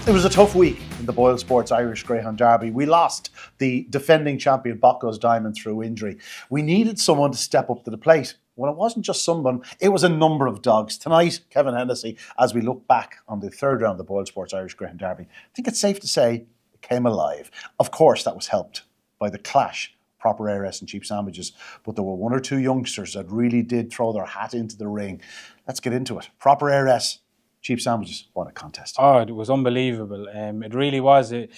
It was a tough week in the BOYLE Sports Irish Greyhound Derby. We lost the defending champion Bocco's Diamond through injury. We needed someone to step up to the plate. Well, it wasn't just someone, it was a number of dogs. Tonight, Kevin Hennessy, as we look back on the third round of the BOYLE Sports Irish Greyhound Derby, I think it's safe to say it came alive. Of course, that was helped by the clash of Proper ARS and Cheap Sandwiches, but there were one or two youngsters that really did throw their hat into the ring. Let's get into it. Proper ARS, Cheap Sandwiches, what a contest. Oh, it was unbelievable. It really was. It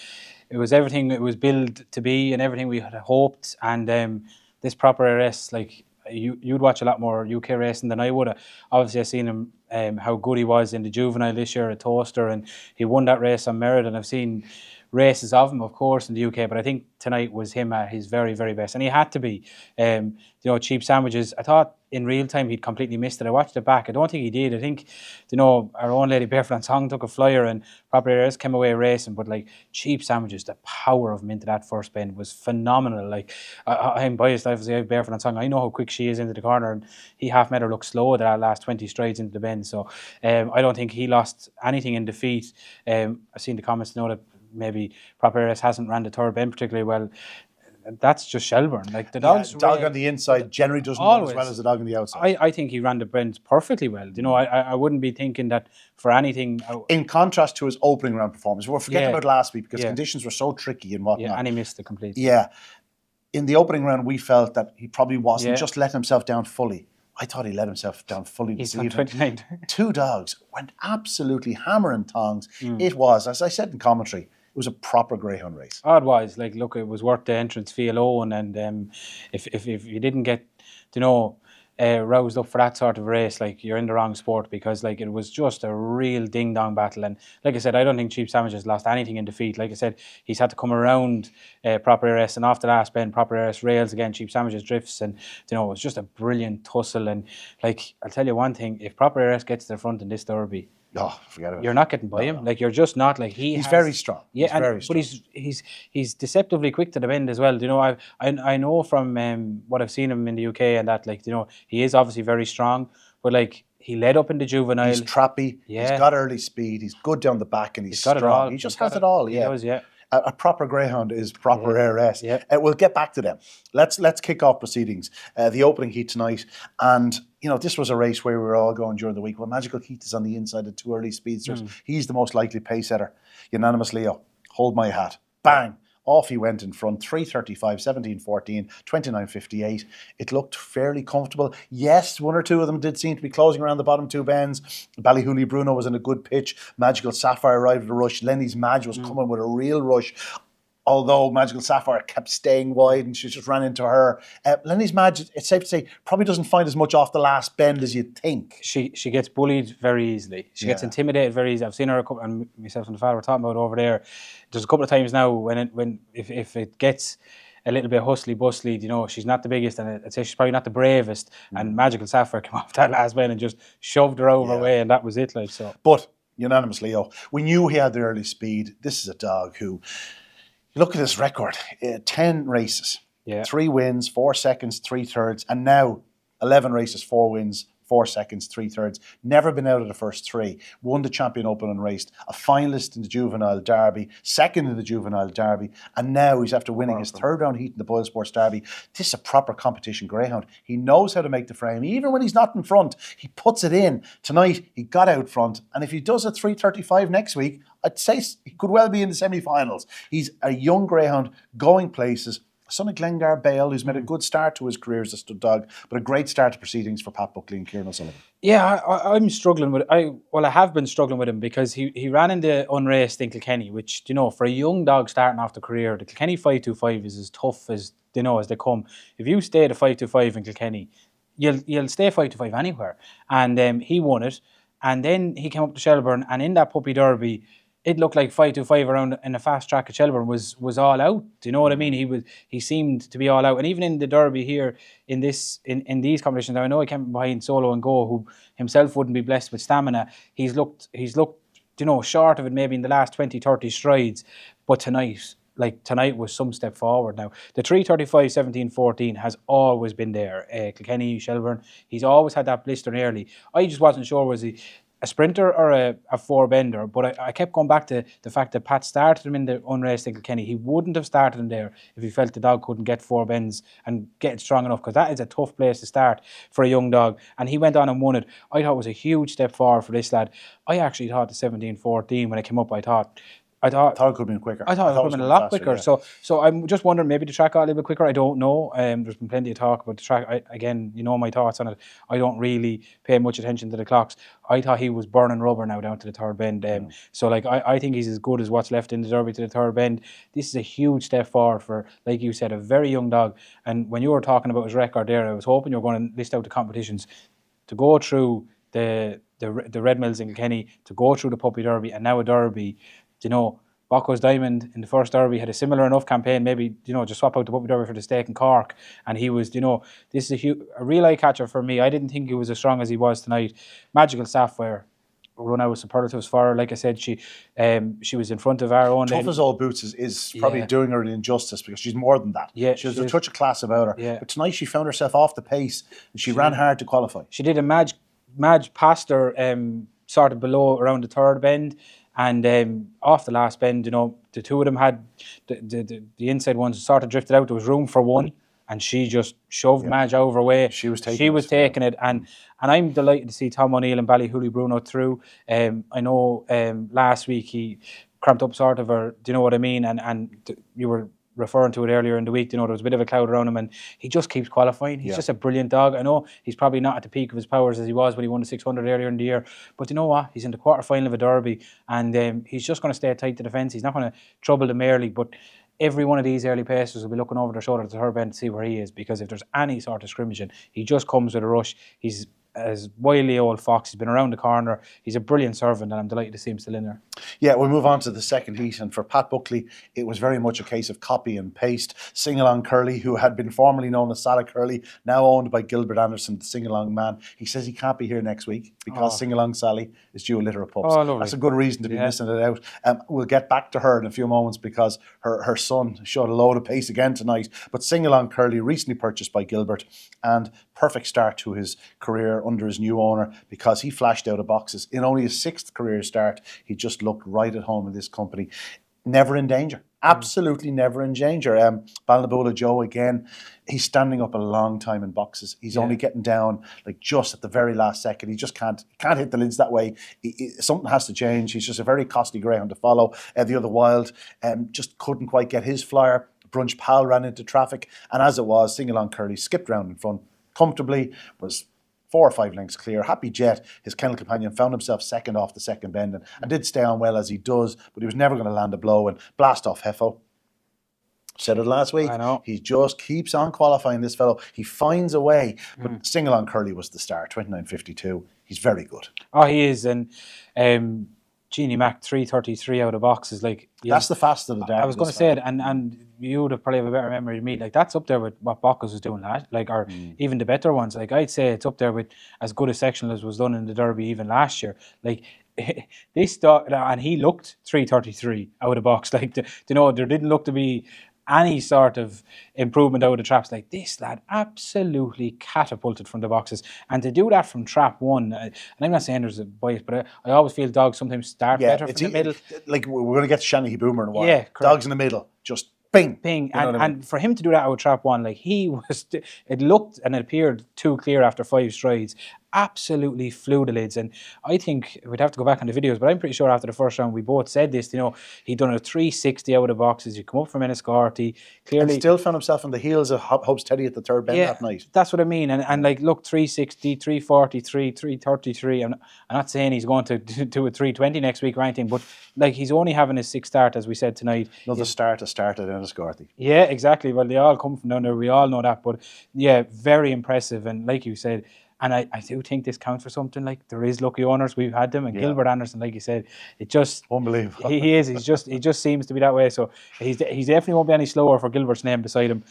was everything it was billed to be and everything we had hoped. And this Proper ARS, like, you'd watch a lot more UK racing than I would have. Obviously, I've seen him, how good he was in the juvenile this year at Toaster, and he won that race on merit. And I've seen races of him, of course, in the UK, but I think tonight was him at his very, very best. And he had to be. Cheap Sandwiches, I thought in real time he'd completely missed it. I watched it back. I don't think he did. I think, our own lady Barefoot on Song took a flyer and Proper ARS came away racing, but like Cheap Sandwiches, the power of him into that first bend was phenomenal. Like, I'm biased, obviously I have Barefoot on Song. I know how quick she is into the corner, and he half made her look slow that last 20 strides into the bend. So I don't think he lost anything in defeat. I've seen the comments that maybe Proper ARS hasn't ran the third bend particularly well. That's just Shelbourne. Like, the dogs, dog on the inside generally doesn't run as well as the dog on the outside. I think he ran the bends perfectly well. I wouldn't be thinking that for anything. In contrast to his opening round performance, we're forgetting about last week because conditions were so tricky and whatnot. Yeah, and he missed it completely. Yeah. In the opening round, we felt that he probably wasn't just letting himself down fully. I thought he let himself down fully this evening. 29. Two dogs went absolutely hammer and tongs. It was, as I said in commentary, it was a proper greyhound race. Oh, it was. Like, look, it was worth the entrance fee alone. And if you didn't get, roused up for that sort of race, like, you're in the wrong sport, because like it was just a real ding-dong battle. And like I said, I don't think Cheap Sandwiches lost anything in defeat. Like I said, he's had to come around Proper ARS, and after the last bend, Proper ARS rails again, Cheap Sandwiches drifts, and it was just a brilliant tussle. And like, I'll tell you one thing, if Proper ARS gets to the front in this derby, forget about it. You're not getting by him. Like, you're just not. Like, he's very strong. Yeah, very strong. But he's deceptively quick to the bend as well. I know from what I've seen him in the UK and that, like, he is obviously very strong, but like, he led up in the juvenile. He's trappy. Yeah. He's got early speed. He's good down the back, and he's got strong. it all. He just has it all. Yeah. He does, yeah. A proper greyhound is Proper ARS. Yeah. We'll get back to them. Let's kick off proceedings. The opening heat tonight, and this was a race where we were all going during the week. Well, Magical Keith is on the inside of two early speedsters. He's the most likely pace setter. Unanimous Leo, hold my hat. Bang! Off he went in front, 3:35, 17:14, 29:58. It looked fairly comfortable. Yes, one or two of them did seem to be closing around the bottom two bends. Ballyhooly Bruno was in a good pitch. Magical Sapphire arrived with a rush. Lenny's Madge was coming with a real rush. Although Magical Sapphire kept staying wide and she just ran into her. Lenny's Madge, it's safe to say, probably doesn't find as much off the last bend as you'd think. She gets bullied very easily. She gets intimidated very easily. I've seen her a couple, and myself and the father were talking about over there. There's a couple of times now if it gets a little bit hustly bustly, she's not the biggest, and I'd say she's probably not the bravest. And Magical Sapphire came off that last bend and just shoved her over away, and that was it. Like, so. But Unanimous Leo, we knew he had the early speed. This is a dog who, look at his record, 10 races, 3 wins, 4 seconds, 3 thirds, and now 11 races, 4 wins, 4 seconds, 3 thirds. Never been out of the first 3. Won the Champion Open and raced. A finalist in the Juvenile Derby, second in the Juvenile Derby, and now he's after winning his third round heat in the BOYLE Sports Derby. This is a proper competition greyhound. He knows how to make the frame. Even when he's not in front, he puts it in. Tonight, he got out front, and if he does a 3:35 next week, I'd say he could well be in the semi-finals. He's a young greyhound going places. Son of Glengar Bale, who's made a good start to his career as a stud dog, but a great start to proceedings for Pat Buckley and Kieran O'Sullivan. Yeah, I'm struggling with I have been struggling with him because he ran in the unraced in Kilkenny, which, for a young dog starting off the career, the Kilkenny 525 is as tough as as they come. If you stay at a 525 in Kilkenny, you'll stay 525 anywhere. And he won it, and then he came up to Shelbourne, and in that puppy derby, it looked like 525 around in a fast track at Shelbourne was all out. Do you know what I mean? He seemed to be all out, and even in the derby here in these competitions. Now I know he came behind Solo and Go, who himself wouldn't be blessed with stamina. He's looked short of it maybe in the last 20, 30 strides, but tonight was some step forward. Now the 3:35, 17:14 has always been there. Kilkenny, Shelbourne, he's always had that blister early. I just wasn't sure, was he a sprinter or a four-bender, but I kept going back to the fact that Pat started him in the unraced in Kilkenny. He wouldn't have started him there if he felt the dog couldn't get four bends and get strong enough, because that is a tough place to start for a young dog. And he went on and won it. I thought it was a huge step forward for this lad. I actually thought the 17-14 when it came up, I thought it could have been quicker. I thought it could have been a lot quicker. Yeah. So I'm just wondering, maybe the track got a little bit quicker. I don't know. There's been plenty of talk about the track. Again, you know my thoughts on it. I don't really pay much attention to the clocks. I thought he was burning rubber now down to the third bend. So like I think he's as good as what's left in the Derby to the third bend. This is a huge step forward for, like you said, a very young dog. And when you were talking about his record there, I was hoping you were going to list out the competitions to go through the Red Mills in Kilkenny, to go through the Puppy Derby, and now a Derby. You know, Bocco's Diamond in the first Derby had a similar enough campaign, maybe, you know, just swap out the Puppy Derby for the stake in Cork, and he was, you know, this is a real eye catcher for me. I didn't think he was as strong as he was tonight. Magical Sapphire run out with superlatives for her. Like I said, she was in front of our own. Tough as all boots is probably doing her an injustice, because she's more than that. Yeah, she has a touch of class about her. Yeah. But tonight she found herself off the pace, and she ran hard to qualify. She did a Madge passed her sort of below around the third bend. And off the last bend, you know, the two of them had the inside ones sort of drifted out. There was room for one, and she just shoved Madge over her way. She was taking it, and I'm delighted to see Tom O'Neill and Ballyhooly Bruno through. I know last week he cramped up sort of, or do you know what I mean? And you were referring to it earlier in the week, you know, there was a bit of a cloud around him, and he just keeps qualifying. He's just a brilliant dog. I know he's probably not at the peak of his powers as he was when he won the 600 earlier in the year, but you know what? He's in the quarter-final of a Derby, and he's just going to stay tight to the fence. He's not going to trouble them early, but every one of these early pacers will be looking over their shoulder to her bend to see where he is, because if there's any sort of scrimmaging, he just comes with a rush. He's as wily old fox. He's been around the corner. He's a brilliant servant, and I'm delighted to see him still in there. Yeah, we'll move on to the second heat, and for Pat Buckley, it was very much a case of copy and paste. Sing-along Curly, who had been formerly known as Sala Curly, now owned by Gilbert Anderson, the sing-along man. He says he can't be here next week because Sing-along Sally is due a litter of pups. That's a good reason to be missing it out. We'll get back to her in a few moments, because her son showed a load of pace again tonight. But Sing-along Curly, recently purchased by Gilbert, and perfect start to his career under his new owner, because he flashed out of boxes. In only his 6th career start, he just looked right at home in this company. Never in danger. Absolutely never in danger. Balnabola Joe, again, he's standing up a long time in boxes. He's only getting down like just at the very last second. He just can't hit the lids that way. Something has to change. He's just a very costly greyhound to follow. The other Wild just couldn't quite get his flyer. Brunch Pal ran into traffic, and as it was, Sing-along Curly skipped round in front comfortably, was 4 or 5 lengths clear. Happy Jet, his kennel companion, found himself second off the second bend, and did stay on well as he does, but he was never going to land a blow. And blast off Heffo. Said it last week. I know. He just keeps on qualifying, this fellow. He finds a way. But Sing-along Curly was the star, 29.52. He's very good. Oh, he is. And Jeannie Mac 3:33 out of boxes, like that's the fastest of the day. I was going to say it, and you would have probably have a better memory than me. Like that's up there with what Bocco's was doing last, like, or even the better ones. Like I'd say it's up there with as good a sectional as was done in the Derby even last year. Like this dog, and he looked 3:33 out of box. Like you know, there didn't look to be any sort of improvement out of the traps. Like this lad absolutely catapulted from the boxes, and to do that from trap one, and I'm not saying there's a bias, but I always feel dogs sometimes start better from the middle. Like we're going to get to Shannon Boomer in a while. Yeah, correct. Dogs in the middle, just ping. You know and for him to do that out of trap one, like he was, it looked and it appeared too clear after 5 strides. Absolutely flew the lids, and I think we'd have to go back on the videos, but I'm pretty sure after the first round we both said this. You know, he'd done a 360 out of boxes. He come up from Enniscorthy, clearly, and still found himself on the heels of Hope's Teddy at the third bend that night. That's what I mean. And like, look, 360, 343, 333. I'm not saying he's going to do a 320 next week or anything, but like he's only having his 6th start, as we said tonight. Another start at Enniscorthy. Yeah, exactly. Well, they all come from down there. We all know that, but yeah, very impressive. And like you said. And I do think this counts for something. Like there is lucky owners, we've had them, and Gilbert Anderson, like you said, it just unbelievable. He is. He just seems to be that way. So he's definitely won't be any slower for Gilbert's name beside him.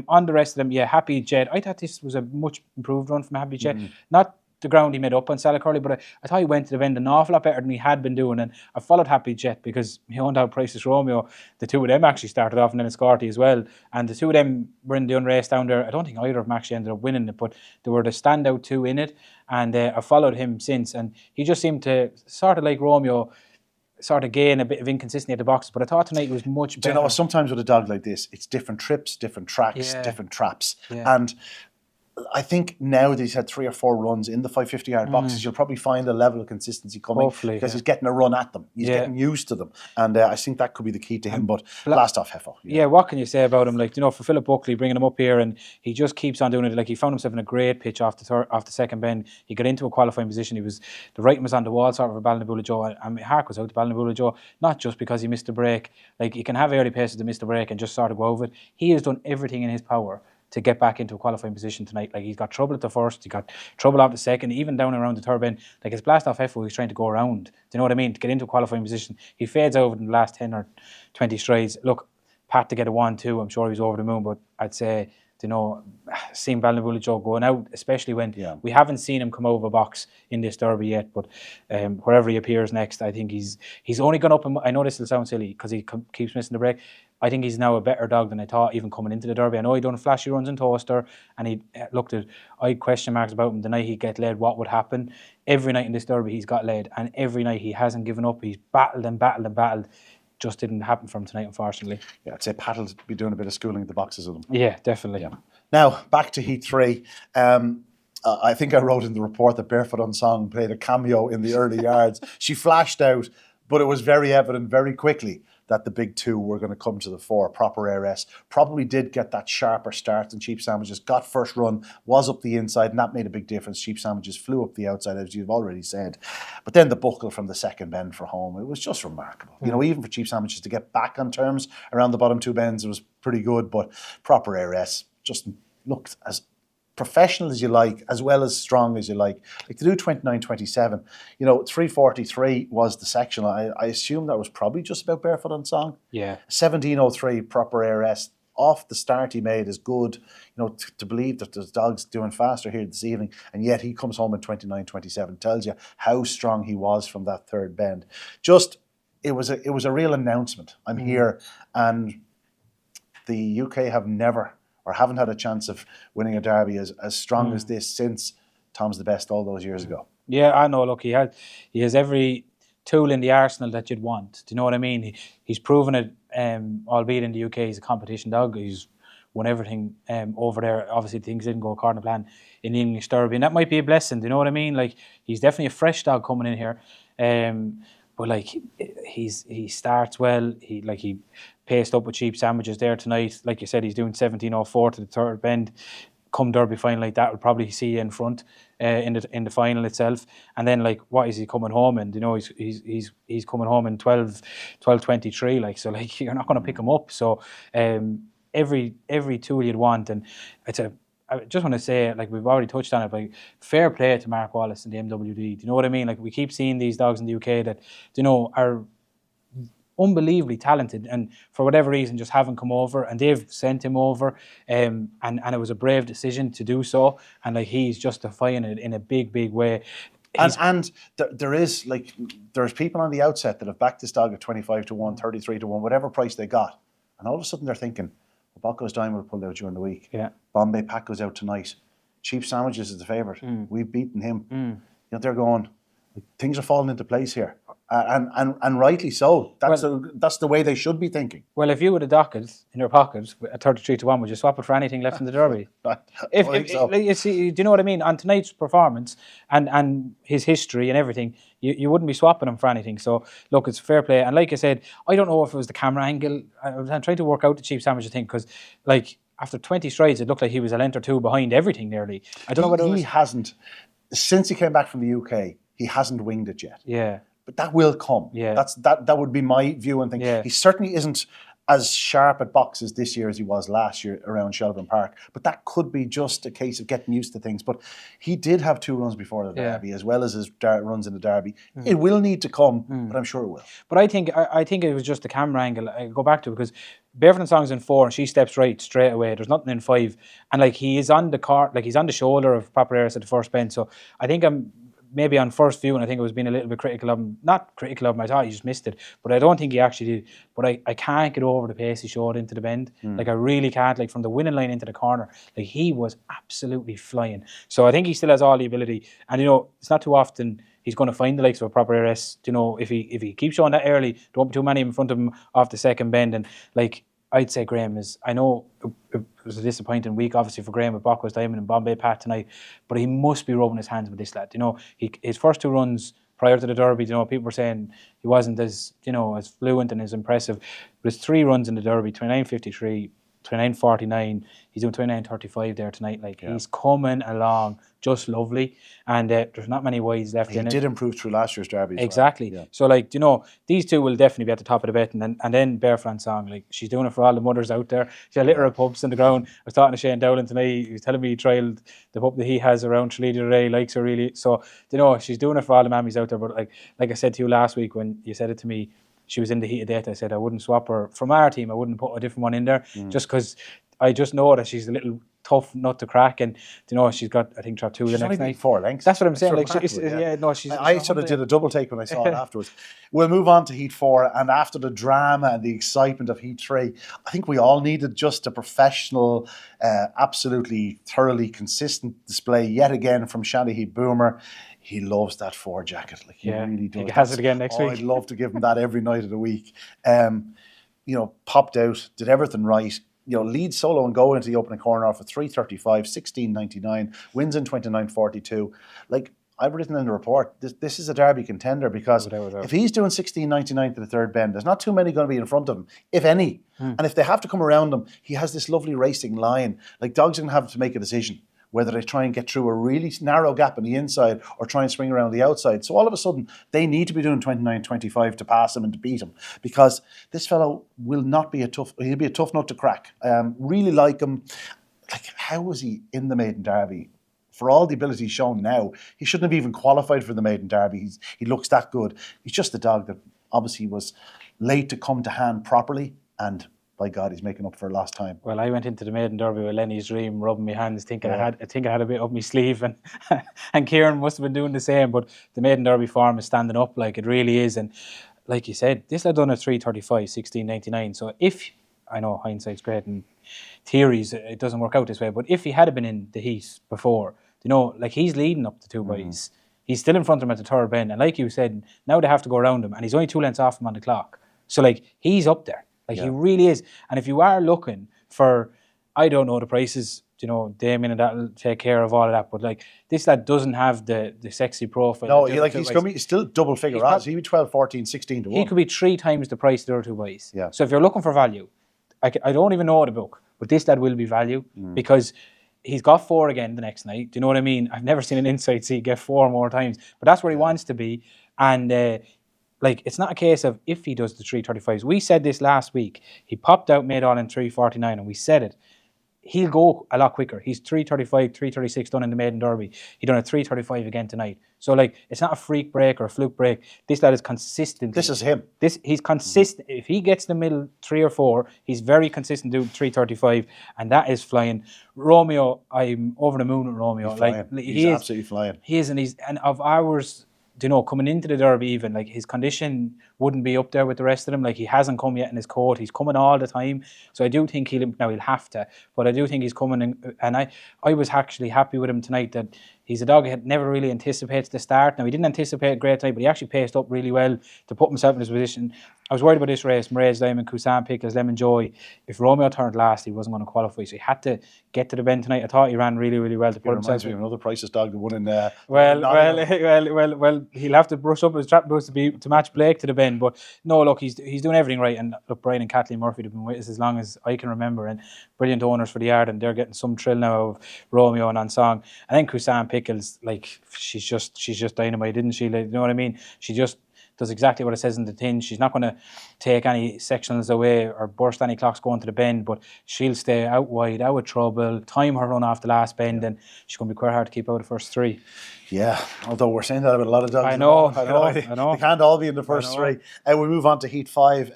On the rest of them, Happy Jet. I thought this was a much improved run from Happy Jet. Not the ground he made up on Salacurly, but I thought he went to the bend an awful lot better than he had been doing. And I followed Happy Jet because he owned out Price's Romeo. The two of them actually started off, and then Escorty as well. And the two of them were in the unrace down there. I don't think either of them actually ended up winning it, but they were the standout two in it. And I followed him since, and he just seemed to, sort of like Romeo, sort of gain a bit of inconsistency at the boxes. But I thought tonight was much better. Do you know, sometimes with a dog like this, it's different trips, different tracks, different traps. And I think now that he's had 3 or 4 runs in the 550-yard boxes, you'll probably find a level of consistency coming. Hopefully, because he's getting a run at them. He's getting used to them. And I think that could be the key to him. But blast off Heffo. Yeah, what can you say about him? Like, you know, for Philip Buckley, bringing him up here, and he just keeps on doing it. Like, he found himself in a great pitch off the second bend. He got into a qualifying position. The writing was on the wall, sort of, for Ballinabulla Joe. And my heart was out to Ballinabulla Joe, not just because he missed the break. Like, you can have early paces to miss the break and just sort of go over it. He has done everything in his power to get back into a qualifying position tonight. Like, he's got trouble at the first, he got trouble off the second, even down around the third bend. Like, his blast off Heffo, he's trying to go around. Do you know what I mean? To get into a qualifying position. He fades over in the last 10 or 20 strides. Look, Pat to get a 1-2, I'm sure he's over the moon, but I'd say, you know, seeing Ballinabulla Joe going out, especially when we haven't seen him come over a box in this derby yet, but wherever he appears next, I think he's only gone up. I know this will sound silly because he keeps missing the break. I think he's now a better dog than I thought even coming into the derby. I know he done flashy runs in Toaster, and he looked at, I had question marks about him the night he'd get led, what would happen. Every night in this derby he's got led, and every night he hasn't given up. He's battled and battled and battled. Just didn't happen for him tonight, unfortunately. Yeah, I'd say Pat will be doing a bit of schooling at the boxes of them. Yeah, definitely. Yeah. Now, back to Heat 3. I think I wrote in the report that Barefoot Unsung played a cameo in the early yards. She flashed out, but it was very evident very quickly that the big two were going to come to the fore. Proper ARS probably did get that sharper start than Cheap Sandwiches. Got first run, was up the inside, and that made a big difference. Cheap Sandwiches flew up the outside, as you've already said. But then the buckle from the second bend for home, it was just remarkable. You know, even for Cheap Sandwiches to get back on terms around the bottom 2 bends, it was pretty good. But Proper ARS just looked as professional as you like, as well as strong as you like. Like, to do 29.27, you know, 3:43 was the sectional. I assume that was probably just about Barefoot Unsung. Yeah. 17:03 Proper ARS. Off the start he made is good. You know, to believe that there's dogs doing faster here this evening, and yet he comes home in 29.27. Tells you how strong he was from that third bend. Just, it was a real announcement. I'm here, and the UK have never, or haven't had a chance of winning a derby as strong as this since Tom's the Best all those years ago. Yeah, I know. Look, he has every tool in the arsenal that you'd want. Do you know what I mean? He's proven it, albeit in the UK, he's a competition dog. He's won everything over there. Obviously, things didn't go according to plan in the English derby, and that might be a blessing. Do you know what I mean? Like, he's definitely a fresh dog coming in here. But like, he starts well. He paced up with Cheap Sandwiches there tonight. Like you said, he's doing 17:04 to the third bend. Come derby final like that, will probably see you in front in the final itself. And then, like, what is he coming home in? You know, he's coming home in 12:23. Like, so, like, you're not going to pick him up. So every tool you'd want, and I just want to say, like, we've already touched on it, like, fair play to Mark Wallace and the MWD. Do you know what I mean? Like, we keep seeing these dogs in the UK that, you know, are unbelievably talented, and for whatever reason just haven't come over, and they've sent him over, and it was a brave decision to do so, and like, he's justifying it in a big way. And there's people on the outset that have backed this dog at 25-1, 33-1, whatever price they got, and all of a sudden they're thinking, well, Bocco's Diamond pulled out during the week. Yeah. Bombay Pack goes out tonight. Cheap Sandwiches is the favourite. We've beaten him. You know, they're going, things are falling into place here. And rightly so. That's the way they should be thinking. Well, if you had a docket in your pocket at 33-1, would you swap it for anything left in the derby? You see, do you know what I mean? On tonight's performance and his history and everything, you wouldn't be swapping him for anything. So look, it's fair play. And like I said, I don't know if it was the camera angle. I'm trying to work out the Cheap Sandwich thing, because, like, after 20 strides, it looked like he was a length or two behind everything nearly. I don't know whether he hasn't, since he came back from the UK, he hasn't winged it yet. Yeah. But that will come. Yeah. That would be my view and thing. Yeah. He certainly isn't as sharp at boxes this year as he was last year around Shelbourne Park. But that could be just a case of getting used to things. But he did have 2 runs before the Derby, as well as his runs in the Derby. It will need to come, but I'm sure it will. But I think it was just the camera angle. I go back to it because Barefoot and Song's in 4 and she steps right straight away. There's nothing in 5. And like he is on the cart, like he's on the shoulder of Papareras at the first bend. So I think I'm maybe on first view, and I think it was being a little bit critical of him. Not critical of him, I thought he just missed it. But I don't think he actually did. But I can't get over the pace he showed into the bend. Like I really can't. Like from the winning line into the corner, like he was absolutely flying. So I think he still has all the ability. And you know, it's not too often he's going to find the likes of a proper RS. You know, if he keeps showing that early, don't be too many in front of him off the second bend. And like I'd say Graham is, I know it was a disappointing week obviously for Graham with Bockwell's Diamond and Bombay Pat tonight, but he must be rubbing his hands with this lad. You know, his first 2 runs prior to the Derby, you know, people were saying he wasn't as, you know, as fluent and as impressive. But his 3 runs in the Derby, 29.53, 29.49, he's doing 29.35 there tonight. Like he's coming along just lovely, and there's not many wides left in it. He did improve through last year's Derby. Exactly. Well. So like, you know, these 2 will definitely be at the top of the betting, and then Barefoot and Song, like she's doing it for all the mothers out there. She had litter of pups in the ground. I was talking to Shane Dowling tonight. He was telling me he trialled the pup that he has around Tralee today. Likes her really. So you know, she's doing it for all the mammies out there. But like I said to you last week when you said it to me, she was in the heat of death. I said I wouldn't swap her from our team. I wouldn't put a different one in there just because I just know that she's a little tough nut to crack, and you know she's got, I think, trap 2 the next night. 4 lengths. That's what I'm saying. Like she's. I sort of did a double take when I saw it afterwards. We'll move on to Heat 4, and after the drama and the excitement of Heat 3, I think we all needed just a professional, absolutely thoroughly consistent display yet again from Shanahy Boomer. He loves that 4 jacket. Like he really does. He has it again next week. I'd love to give him that every night of the week. You know, popped out, did everything right. You know, lead solo and go into the opening corner off of 3:35, 16.99, wins in 29.42. Like I've written in the report, this is a Derby contender because if he's doing 16.99 to the third bend, there's not too many going to be in front of him, if any. And if they have to come around him, he has this lovely racing line. Like dogs are going to have to make a decision whether they try and get through a really narrow gap on the inside or try and swing around the outside. So all of a sudden, they need to be doing 29.25 to pass him and to beat him, because this fellow will not be he'll be a tough nut to crack. Really like him. Like, how was he in the Maiden Derby? For all the ability shown now, he shouldn't have even qualified for the Maiden Derby. He looks that good. He's just a dog that obviously was late to come to hand properly, and by God, he's making up for lost time. Well, I went into the Maiden Derby with Lenny's Dream, rubbing my hands, thinking I had a bit up my sleeve, and and Kieran must have been doing the same. But the Maiden Derby form is standing up, like it really is. And like you said, this lad done a 3:35, 16.99. So if, I know hindsight's great and theories, it doesn't work out this way, but if he had been in the heat before, you know, like he's leading up the 2 boys. He's still in front of him at the third bend, and like you said, now they have to go around him, and he's only 2 lengths off him on the clock. So like he's up there. Like he really is. And if you are looking for, I don't know the prices, you know, Damien and that'll take care of all of that. But like this lad doesn't have the sexy profile. No, he's going to be still double figure odds. He'd be 12, 14, 16 to 1. He could be 3 times the price of the other 2 boys. Yeah. So if you're looking for value, I don't even know the book, but this lad will be value because he's got 4 again the next night. Do you know what I mean? I've never seen an inside seat get 4 more times, but that's where he wants to be. And like, it's not a case of if he does the 3:35s. We said this last week. He popped out, made all in 3:49, and we said it. He'll go a lot quicker. He's 3:35, 3:36 done in the Maiden Derby. He done a 3:35 again tonight. So, like, it's not a freak break or a fluke break. This lad is consistent. This is him. He's consistent. If he gets the middle 3 or 4, he's very consistent doing 3:35, and that is flying. Romeo, I'm over the moon with Romeo. He's absolutely flying. He is, and of ours, you know, coming into the Derby even, like his condition wouldn't be up there with the rest of them. Like he hasn't come yet in his coat. He's coming all the time. So I do think he'll have to, but I do think he's coming in, and I was actually happy with him tonight that he's a dog that never really anticipates the start. Now, he didn't anticipate a great tonight, but he actually paced up really well to put himself in his position. I was worried about this race, Maire's Diamond, Kusan Pickles, Lemon Joy. If Romeo turned last, he wasn't going to qualify, so he had to get to the bend tonight. I thought he ran really, really well to put himself. Reminds me of another Price's dog that won in well, he'll have to brush up his trap boots to match Blake to the bend. But no, look, he's doing everything right. And look, Brian and Kathleen Murphy have been with us as long as I can remember, and brilliant owners for the yard, and they're getting some thrill now of Romeo and Ansong. And then Kusan Pickles, like she's just dynamite, didn't she? Like, you know what I mean? She just does exactly what it says in the tin. She's not going to take any sectionals away or burst any clocks going to the bend, but she'll stay out wide, out of trouble, time her run off the last bend, and she's going to be quite hard to keep out of the first three. Yeah, although we're saying that about a lot of dogs. I know. They can't all be in the first three. We move on to Heat 5.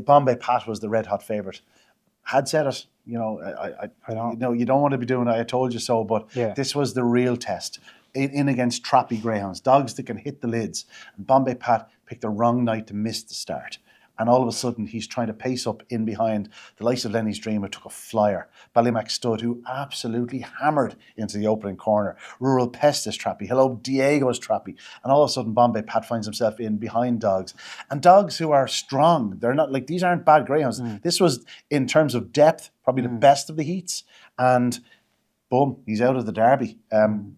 Bombay Pat was the red hot favourite. Had said it, you know, you don't want to be doing it. I told you so, but this was the real test. In against trappy greyhounds, dogs that can hit the lids. And Bombay Pat picked the wrong night to miss the start. And all of a sudden, he's trying to pace up in behind the likes of Lenny's Dream, who took a flyer. Ballymac Stud, who absolutely hammered into the opening corner. Rural Pest is trappy. Hello, Diego is trappy. And all of a sudden, Bombay Pat finds himself in behind dogs. And dogs who are strong. They're not like, these aren't bad greyhounds. This was, in terms of depth, probably the best of the heats. And boom, he's out of the derby,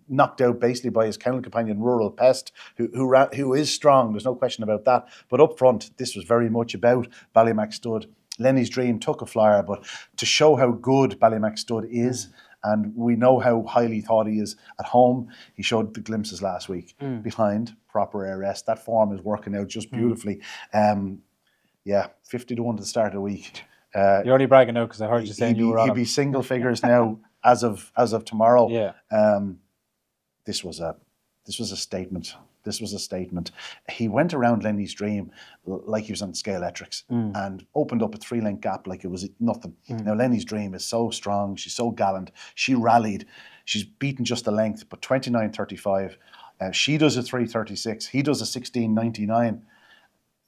knocked out basically by his kennel companion Rural Pest, who is strong, there's no question about that. But up front, this was very much about Ballymac Stud. Lenny's Dream took a flyer, but to show how good Ballymac Stud is, and we know how highly thought he is at home, he showed the glimpses last week. Behind, proper air rest. That form is working out just beautifully. 50 to 1 to the start of the week. You're only bragging now because I heard you saying you were on him. He'd be single figures now. As of tomorrow, this was a statement. This was a statement. He went around Lenny's Dream like he was on scale electrics and opened up a 3-length gap like it was nothing. Now Lenny's Dream is so strong. She's so gallant. She rallied. She's beaten just a length, but 29.35. She does a 3.36. He does a 16.99.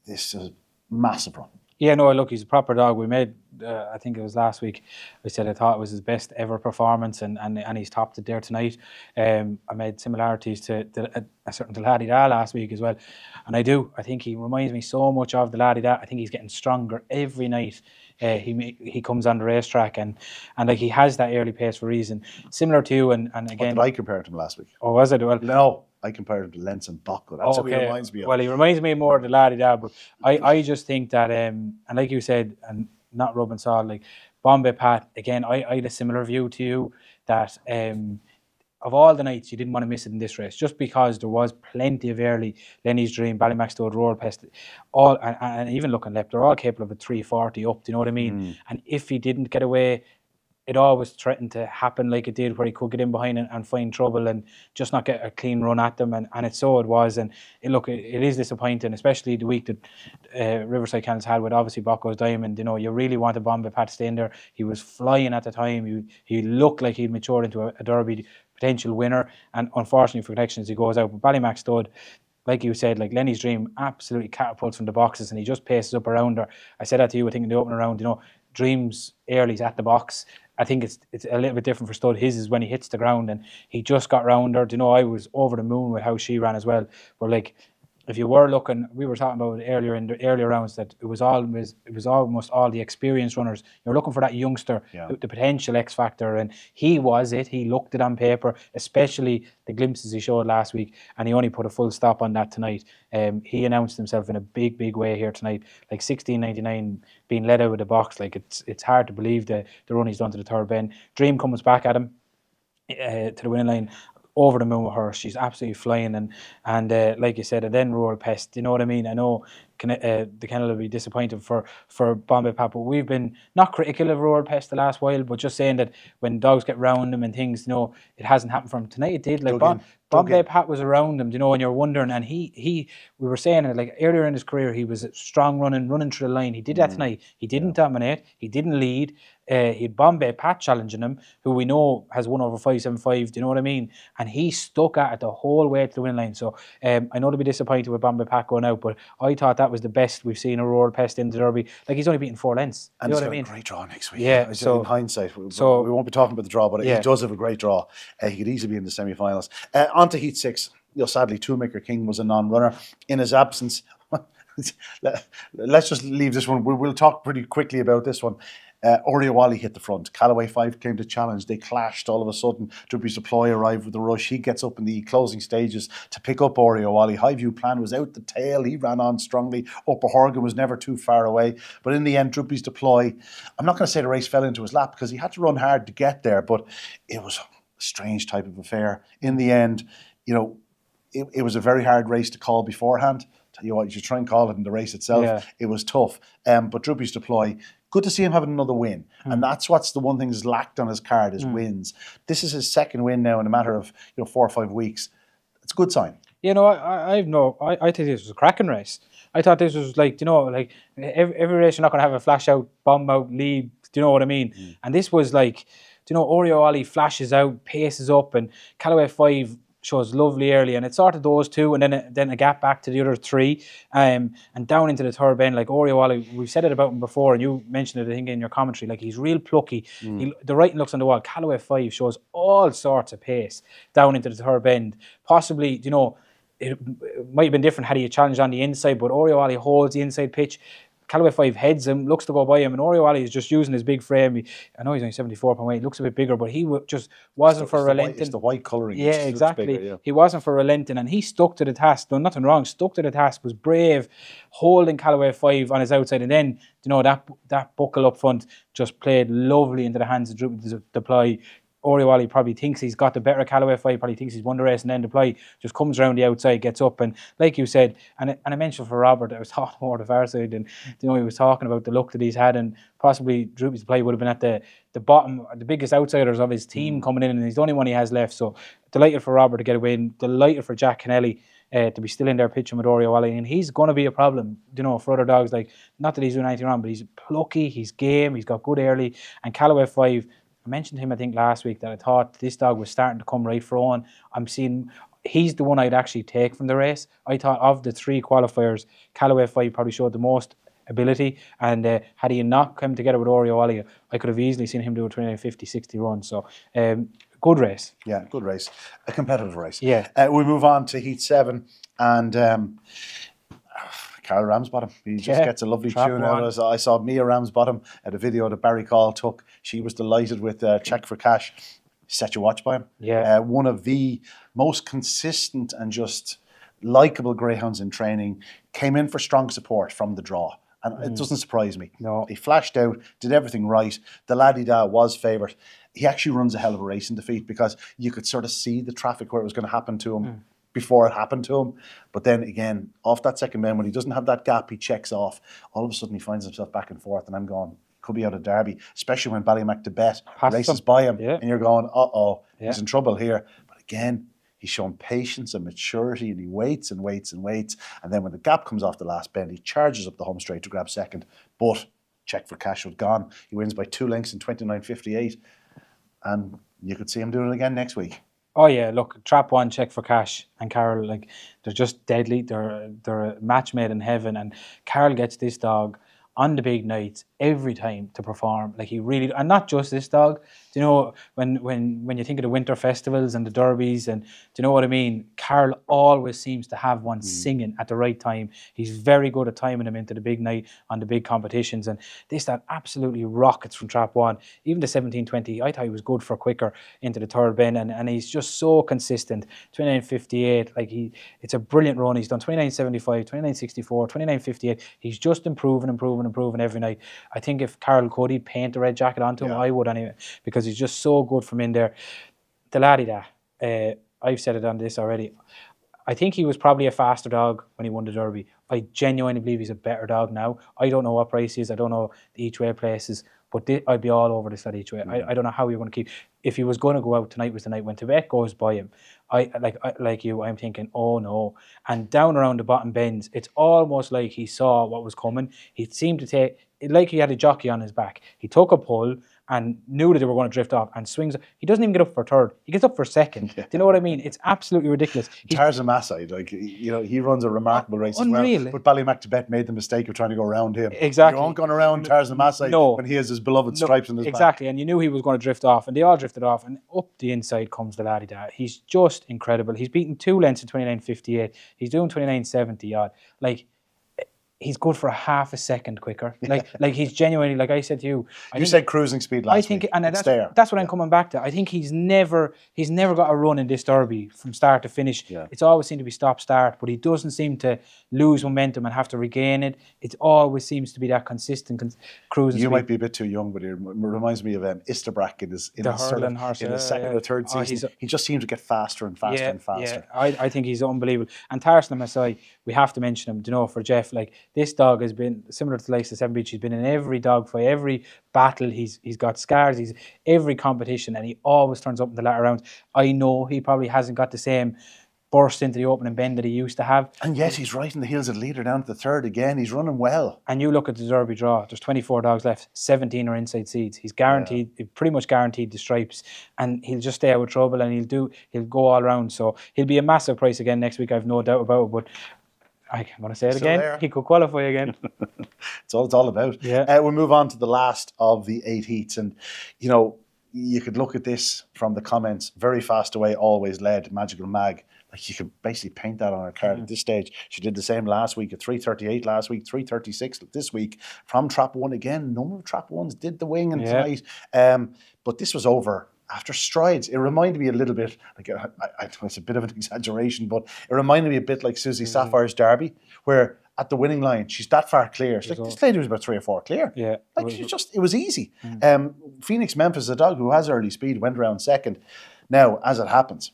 This is a massive run. Yeah, no, look, he's a proper dog. We made, I think it was last week, we said I thought it was his best ever performance, and he's topped it there tonight. I made similarities to a certain Laddie Da last week as well, and I think he reminds me so much of the Laddie Da. I think he's getting stronger every night. He comes on the racetrack and like he has that early pace for a reason. Similar to you, and again, what did I compare to him last week? Oh, was it? Well, no. I compared him to Lenz and Buckle. That's what he reminds me of. Well, he reminds me more of the Laddie Da, but I just think that, and like you said, and not rubbing salt, like Bombay Pat, again, I had a similar view to you that of all the nights, you didn't want to miss it in this race, just because there was plenty of early Lenny's Dream, Ballymac Stud, Rural Pest, all, and even looking left, they're all capable of a 340 up, do you know what I mean? And if he didn't get away, it always threatened to happen like it did, where he could get in behind and find trouble and just not get a clean run at them, and it was. And it is disappointing, especially the week that Riverside Kennels had with obviously Bocco's Diamond. You know, you really wanted Bombay Pat to stay in there. He was flying at the time. He looked like he'd matured into a Derby potential winner, and unfortunately for Connections, he goes out. But Ballymac Stud, like you said, like Lenny's Dream absolutely catapults from the boxes, and he just paces up around her. I said that to you, I think, in the opening round, you know, Dream's early's at the box. I think it's a little bit different for Stud. His is when he hits the ground, and he just got round her. You know, I was over the moon with how she ran as well. But like, if you were looking, we were talking about earlier in the earlier rounds that it was almost all the experienced runners. You're looking for that youngster, the potential X factor, and he was it. He looked it on paper, especially the glimpses he showed last week, and he only put a full stop on that tonight. He announced himself in a big way here tonight, like 16.99 being led out of the box. Like it's hard to believe the run he's done to the third bend. Dream comes back at him to the winning line. Over the moon with her. She's absolutely flying, and like you said, and then Rural Pest. You know what I mean? I know the kennel will be disappointed for Bombay Pat, but we've been not critical of Rural Pest the last while, but just saying that when dogs get round him and things, you know, it hasn't happened for him. Tonight it did. Like Bombay Pat was around him, you know, and you're wondering, and we were saying it, like earlier in his career, he was strong running through the line. He did that tonight. He didn't dominate. He didn't lead. He had Bombay Pat challenging him, who we know has won over 5.75. Do you know what I mean? And he stuck at it the whole way to the win line. So I know they'll be disappointed with Bombay Pat going out, but I thought that was the best we've seen a Rural Pest in the Derby. Like, he's only beaten 4 lengths. And he's got a great draw next week. Yeah. So in hindsight, we won't be talking about the draw, but he does have a great draw. He could easily be in the semi-finals. On to Heat 6. You know, sadly, Toolmaker King was a non-runner. In his absence, let's just leave this one. We'll talk pretty quickly about this one. Oriawali hit the front. Callaway 5 came to challenge. They clashed all of a sudden. Druby's Deploy arrived with the rush. He gets up in the closing stages to pick up Oriawali. High View Plan was out the tail. He ran on strongly. Upper Horgan was never too far away. But in the end, Druby's Deploy, I'm not going to say the race fell into his lap because he had to run hard to get there, but it was a strange type of affair. In the end, you know, it was a very hard race to call beforehand. Tell you what, you should try and call it in the race itself. Yeah. It was tough. But Droopy's deploy, good to see him having another win. And that's what's the one thing that's lacked on his card is wins. This is his second win now in a matter of 4 or 5 weeks. It's a good sign. You know, I think this was a cracking race. I thought this was like, like every race you're not going to have a flash out, bomb out lead. Do you know what I mean? And this was like, Oreo Ollie flashes out, paces up, and Callaway 5 shows lovely early, and it sorted those two, and then a gap back to the other three, and down into the third bend. Like Oreo Ollie, we've said it about him before, and you mentioned it, I think, in your commentary. Like he's real plucky. The writing looks on the wall. Callaway 5 shows all sorts of pace down into the third bend. Possibly, it might have been different had he challenged on the inside, but Oreo Ollie holds the inside pitch. Callaway 5 heads him, looks to go by him, and Oreo Ollie is just using his big frame. I know he's only 74 pound weight, he looks a bit bigger, but he just wasn't for relenting. It's the white colouring. Yeah, exactly. Bigger, yeah. He wasn't for relenting, and he stuck to the task. Done nothing wrong, stuck to the task, was brave, holding Callaway 5 on his outside, and then, that buckle up front just played lovely into the hands of Droopy to deploy. Oreo Ollie probably thinks he's got the better Callaway 5, probably thinks he's won the race, and then deploy just comes around the outside, gets up, and like you said, and I mentioned for Robert, I was talking more to far side, and he was talking about the luck that he's had, and possibly Droopy's deploy would have been at the bottom, the biggest outsiders of his team coming in, and he's the only one he has left. So delighted for Robert to get a win, delighted for Jack Kennelly to be still in there pitching with Oreo Ollie, and he's going to be a problem, for other dogs. Like, not that he's doing anything wrong, but he's plucky, he's game, he's got good early, and Callaway 5. I mentioned him, I think, last week that I thought this dog was starting to come right for on. I'm seeing he's the one I'd actually take from the race. I thought of the 3 qualifiers, Callaway 5 probably showed the most ability, and had he not come together with Oreo Ollie, I could have easily seen him do a 29, 50, 60 run. So good race. Yeah, good race. A competitive race. Yeah. We move on to Heat 7, and Carl Ramsbottom. He just gets a lovely tune out of us. I saw Mia Ramsbottom at a video that Barry Call took. She was delighted with Check for Cash. Set your watch by him. Yeah. One of the most consistent and just likeable greyhounds in training. Came in for strong support from the draw. And it doesn't surprise me. No. He flashed out, did everything right. The Laddie-Da was favoured. He actually runs a hell of a race in defeat because you could sort of see the traffic where it was going to happen to him. Before it happened to him. But then again, off that second bend, when he doesn't have that gap, he checks off. All of a sudden he finds himself back and forth, and I'm going, could be out of Derby, especially when Ballymactebet races by him, and you're going, he's in trouble here. But again, he's shown patience and maturity, and he waits and waits and waits, and then when the gap comes off the last bend, he charges up the home straight to grab second. But Check for Cash was gone. He wins by 2 lengths in 29.58, and you could see him doing it again next week. Oh yeah, look, Trap 1, Check for Cash, and Carol, like, they're just deadly. They're a match made in heaven, and Carol gets this dog on the big nights every time to perform. Like, he really, and not just this dog. Do you know, when you think of the winter festivals and the derbies, and do you know what I mean? Carl always seems to have one singing at the right time. He's very good at timing them into the big night on the big competitions, and this that absolutely rockets from Trap 1. Even the 1720, I thought he was good for quicker into the third bend, and he's just so consistent. 29.58, like, it's a brilliant run. He's done 29.75, 29.64, 29.58. He's just improving every night. I think if Carl could, he'd paint the red jacket onto him. I would anyway, because he's just so good from in there. The Laddie-Da, I've said it on this already. I think he was probably a faster dog when he won the Derby. I genuinely believe he's a better dog now. I don't know what price he is. I don't know the each way places, but I'd be all over this at each way. I don't know how you're going to keep. If he was going to go out, tonight was the night when Tibet goes by him. I'm thinking, oh no. And down around the bottom bends, it's almost like he saw what was coming. He seemed to take, like he had a jockey on his back. He took a pull and knew that they were going to drift off and swings. He doesn't even get up for third. He gets up for second. Do you know what I mean? It's absolutely ridiculous. Tarzan Masside, like, he runs a remarkable race unreal. As well. But Ballymactebet made the mistake of trying to go around him. Exactly. You aren't going around Tarzan Masside when he has his beloved stripes on his back. Exactly, and you knew he was going to drift off, and they all drifted off, and up the inside comes the Laddie-Da. He's just incredible. He's beaten 2 lengths in 29.58. He's doing 29.70 odd. Like, he's good for a half a second quicker. Like he's genuinely, like I said to you. You said cruising speed last week. And it's there. that's what I'm coming back to. I think he's never got a run in this Derby from start to finish. Yeah. It's always seemed to be stop-start, but he doesn't seem to lose momentum and have to regain it. It always seems to be that consistent cruising speed. You might be a bit too young, but it reminds me of Isterbrack in his second or third season. He just seems to get faster and faster and faster. Yeah. I think he's unbelievable. And Tarsnam Masai, we have to mention him, for Jeff. Like, this dog has been similar to the likes of Seven Beach. He's been in every dogfight, every battle. He's got scars. He's every competition, and he always turns up in the latter rounds. I know he probably hasn't got the same burst into the opening bend that he used to have. And yet he's right in the heels of the leader down to the third again. He's running well. And you look at the Derby draw, there's 24 dogs left, 17 are inside seeds. He's guaranteed, pretty much guaranteed the stripes, and he'll just stay out of trouble, and he'll go all round. So he'll be a massive price again next week, I've no doubt about it. But I'm going to say it again, he could qualify again. It's all about. Yeah. We'll move on to the last of the 8 heats. And, you could look at this from the comments. Very fast away, always led, Magical Mag. Like, you could basically paint that on her card at this stage. She did the same last week at 3:38 last week, 3:36 this week. From Trap 1 again, a number of Trap 1s did the wing and tonight. But this was over after strides. It reminded me a little bit, like it's a bit of an exaggeration, but it reminded me a bit like Susie Sapphire's Derby, where at the winning line, she's that far clear. She's like, this lady was about 3 or 4 clear. Yeah. Like, it was easy. Phoenix Memphis, a dog who has early speed, went around second. Now, as it happens,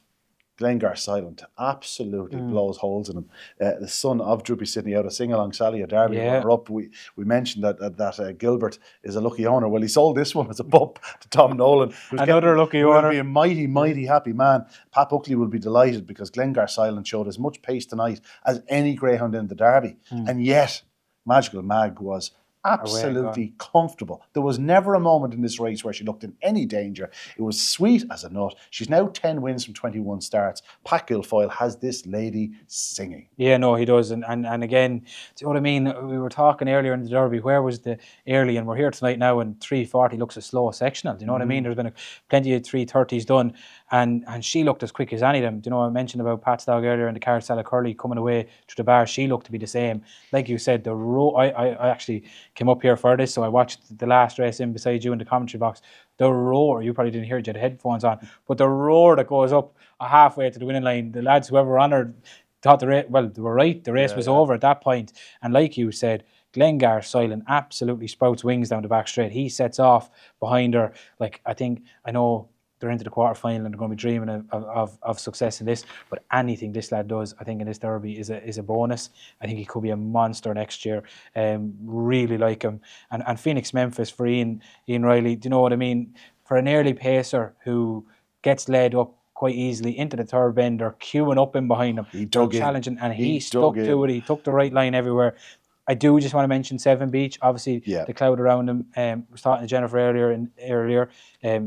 Glengar Silent absolutely blows holes in him. The son of Droopy Sydney out of Sing-Along Sally at Derby. We're up. We mentioned that Gilbert is a lucky owner. Well, he sold this one as a pup to Tom Nolan. Another lucky owner. Will be a mighty, mighty happy man. Pat Buckley will be delighted because Glengar Silent showed as much pace tonight as any greyhound in the Derby. And yet, Magical Mag was absolutely comfortable. There was never a moment in this race where she looked in any danger. It was sweet as a nut. She's now 10 wins from 21 starts. Pat Guilfoyle has this lady singing. Yeah, no, he does. And again, do you know what I mean? We were talking earlier in the Derby, where was the early, and we're here tonight now, and 3:40 looks a slow sectional. Do you know what I mean? There's been plenty of 3:30s done, and she looked as quick as any of them. Do you know, I mentioned about Pat's dog earlier in the car, Stella Curley, coming away to the bar. She looked to be the same. Like you said, I actually came up here for this, so I watched the last race in beside you in the commentary box. The roar, you probably didn't hear it, you had headphones on, but the roar that goes up halfway to the winning line, the lads, whoever were on her, thought they were right, the race was over at that point. And like you said, Glengar Silent absolutely sprouts wings down the back straight. He sets off behind her. Like, I know they're into the quarterfinal and they're going to be dreaming of success in this, but anything this lad does, I think, in this Derby is a bonus. I think he could be a monster next year. Really like him. And Phoenix Memphis for Ian Riley, do you know what I mean? For an early pacer who gets led up quite easily into the third bend, or queuing up in behind him, he dug challenging, and he stuck to it. He took the right line everywhere. I do just want to mention Seven Beach. Obviously, the cloud around him. I was talking to Jennifer earlier.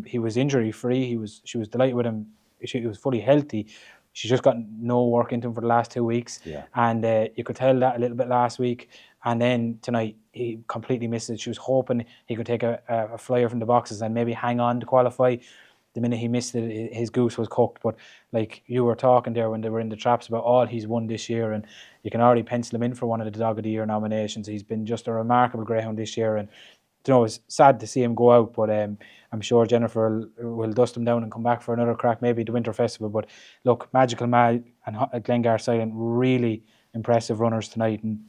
He was injury free. She was delighted with him. He was fully healthy. She's just got no work into him for the last 2 weeks, and you could tell that a little bit last week. And then tonight, he completely missed it. She was hoping he could take a flyer from the boxes and maybe hang on to qualify. The minute he missed it, his goose was cooked. But like you were talking there when they were in the traps about all he's won this year, and you can already pencil him in for one of the Dog of the Year nominations. He's been just a remarkable greyhound this year, and it's sad to see him go out, but I'm sure Jennifer will dust him down and come back for another crack, maybe the Winter Festival. But look, Magical Mag and Glengar Silent, really impressive runners tonight. And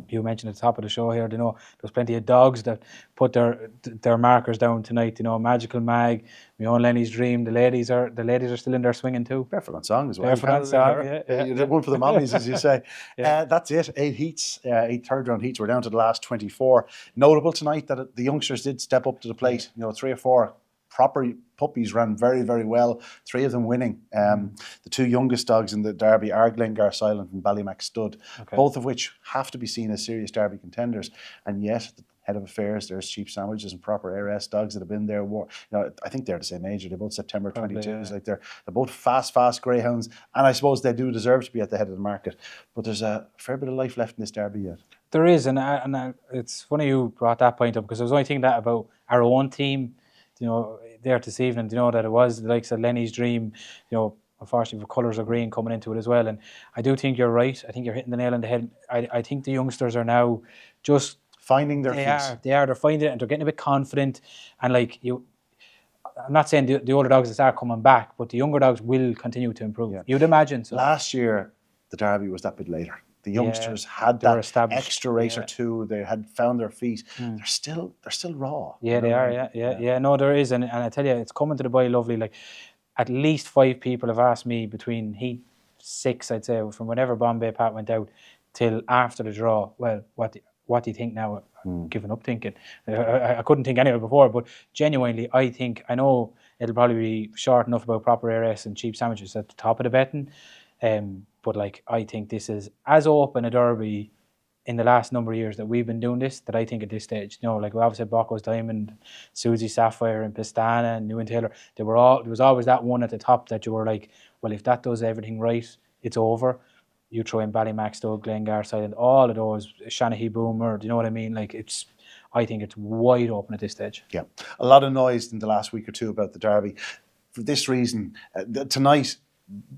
you mentioned at the top of the show here, there's plenty of dogs that put their markers down tonight. Magical Mag, my own Lenny's Dream. The ladies are still in there swinging too. Barefoot on Song as well. Barefoot on Song, yeah. You did one for the mommies, as you say. That's it. 8 heats, 8 third round heats. We're down to the last 24. Notable tonight that the youngsters did step up to the plate. 3 or 4 proper puppies ran very, very well. 3 of them winning. The 2 youngest dogs in the Derby are Glengar Silent and Ballymac Stud, both of which have to be seen as serious Derby contenders. And yet, the head of affairs, there's Cheap Sandwiches and proper ARS dogs that have been there. I think they're the same age. They're both September 22s. Like they're both fast greyhounds, and I suppose they do deserve to be at the head of the market. But there's a fair bit of life left in this Derby yet. There is, and it's funny you brought that point up, because I was only thinking that about our own team. There this evening, that it was the likes of Lenny's Dream, unfortunately the colours of green coming into it as well. And I do think you're right. I think you're hitting the nail on the head. I think the youngsters are now just finding their feet. They're finding it, and they're getting a bit confident. And like I'm not saying the older dogs are coming back, but the younger dogs will continue to improve. Yeah. You'd imagine so. Last year, the Derby was that bit later. The youngsters had that extra race or two. They had found their feet. They're still raw. Yeah, they are. Yeah. No, there is, and I tell you, it's coming to the BOYLE lovely. Like, at least 5 people have asked me between heat 6, I'd say, from whenever Bombay Pat went out till after the draw. Well, what do you think now? I'm giving up thinking. I couldn't think anyway before, but genuinely, I know it'll probably be short enough about proper ARS and cheap sandwiches at the top of the betting. But like, I think this is as open a derby in the last number of years that we've been doing this, that I think at this stage, like we obviously had Bocco's Diamond, Susie Sapphire and Pistana and New and Taylor, there was always that one at the top that you were like, well, if that does everything right, it's over. You throw in Ballymaxstowe, Glengar, and all of those, Shanahy Boomer, do you know what I mean? Like, I think it's wide open at this stage. Yeah, a lot of noise in the last week or two about the Derby. For this reason, tonight,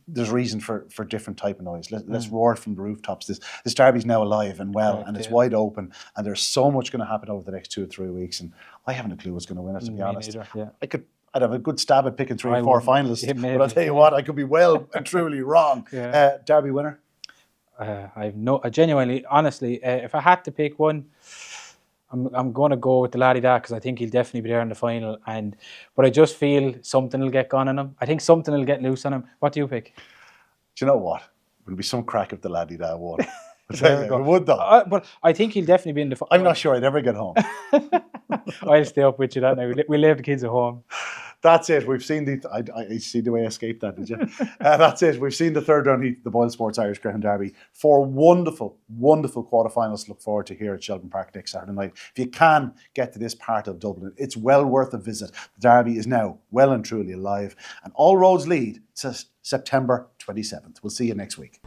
there's reason for different type of noise. Let's roar from the rooftops. This Derby's now alive and well, and it's wide open, and there's so much going to happen over the next 2 or 3 weeks, and I haven't a clue what's going to win it, to be honest. Yeah. I'd have a good stab at picking 3 or 4 finalists, but I'll tell you what, I could be well and truly wrong. Derby winner? Genuinely, honestly, if I had to pick one, I'm going to go with the laddie that, because I think he'll definitely be there in the final. But I just feel something will get gone on him. I think something will get loose on him. What do you pick? Do you know what? There'll be some crack if the laddie that won. It would though. But I think he'll definitely be in the final. I'm not sure I'd ever get home. I'll stay up with you that night. We'll leave the kids at home. That's it. We've seen I see the way I escaped that, did you? That's it. We've seen the third round heat, the BOYLE Sports Irish Greyhound Derby. 4 wonderful, wonderful quarterfinals to look forward to here at Shelbourne Park next Saturday night. If you can get to this part of Dublin, it's well worth a visit. The Derby is now well and truly alive, and all roads lead to September 27th. We'll see you next week.